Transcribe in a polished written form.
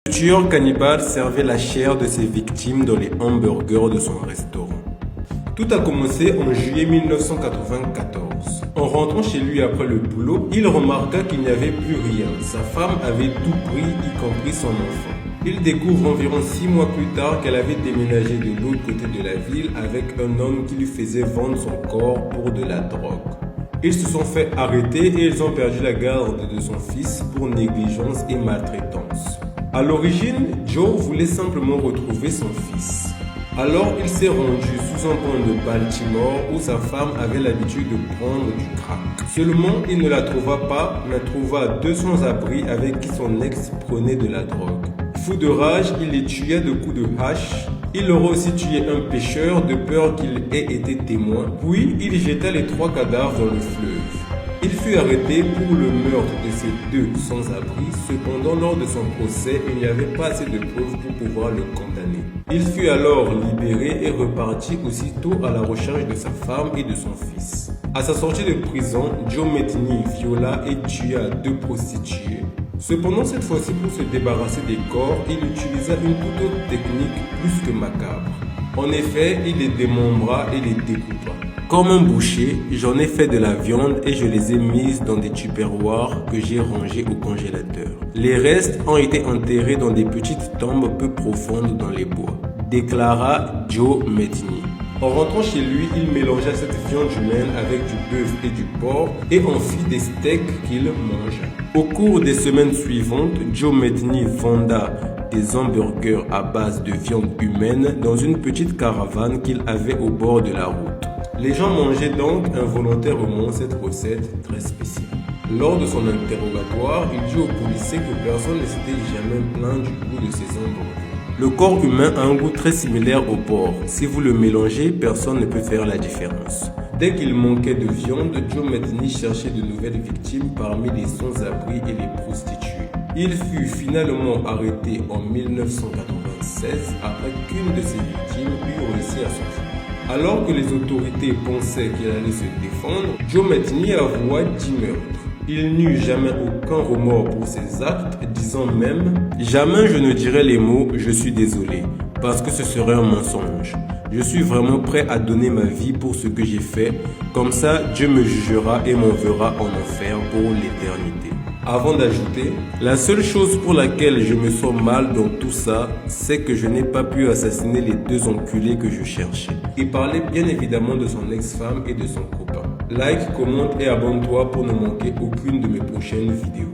Le tueur cannibale servait la chair de ses victimes dans les hamburgers de son restaurant. Tout a commencé en juillet 1994. En rentrant chez lui après le boulot, il remarqua qu'il n'y avait plus rien. Sa femme avait tout pris, y compris son enfant. Il découvre environ 6 mois plus tard qu'elle avait déménagé de l'autre côté de la ville avec un homme qui lui faisait vendre son corps pour de la drogue. Ils se sont fait arrêter et ils ont perdu la garde de son fils pour négligence et maltraitance. À l'origine, Joe voulait simplement retrouver son fils. Alors il s'est rendu sous un pont de Baltimore où sa femme avait l'habitude de prendre du crack. Seulement, il ne la trouva pas, mais trouva 2 sans-abri avec qui son ex prenait de la drogue. Fou de rage, il les tua de coups de hache. Il aurait aussi tué un pêcheur de peur qu'il ait été témoin. Puis, il jeta les 3 cadavres dans le fleuve. Il fut arrêté pour le meurtre de ces 2 sans-abri. Cependant, lors de son procès, il n'y avait pas assez de preuves pour pouvoir le condamner. Il fut alors libéré et repartit aussitôt à la recherche de sa femme et de son fils. À sa sortie de prison, Joe Metheny viola et tua 2 prostituées. Cependant, cette fois-ci, pour se débarrasser des corps, il utilisa une toute autre technique plus que macabre. En effet, il les démembra et les découpa. Comme un boucher, j'en ai fait de la viande et je les ai mises dans des tupperwares que j'ai rangés au congélateur. Les restes ont été enterrés dans des petites tombes peu profondes dans les bois, déclara Joe Metheny. En rentrant chez lui, il mélangea cette viande humaine avec du bœuf et du porc et en fit des steaks qu'il mangea. Au cours des semaines suivantes, Joe Metheny venda des hamburgers à base de viande humaine dans une petite caravane qu'il avait au bord de la route. Les gens mangeaient donc involontairement cette recette très spéciale. Lors de son interrogatoire, il dit aux policiers que personne ne s'était jamais plaint du goût de ces hamburgers. Le corps humain a un goût très similaire au porc. Si vous le mélangez, personne ne peut faire la différence. Dès qu'il manquait de viande, Joe Metheny cherchait de nouvelles victimes parmi les sans-abri et les prostituées. Il fut finalement arrêté en 1996 après qu'une de ses victimes eut réussi à s'enfuir. Alors que les autorités pensaient qu'il allait se défendre, Joe Metheny avoua 10 meurtres. Il n'eut jamais aucun remords pour ses actes, disant même « Jamais je ne dirai les mots « je suis désolé » parce que ce serait un mensonge. Je suis vraiment prêt à donner ma vie pour ce que j'ai fait, comme ça Dieu me jugera et m'enverra en enfer pour l'éternité. » Avant d'ajouter, la seule chose pour laquelle je me sens mal dans tout ça, c'est que je n'ai pas pu assassiner les 2 enculés que je cherchais. Il parlait bien évidemment de son ex-femme et de son copain. Like, commente et abonne-toi pour ne manquer aucune de mes prochaines vidéos.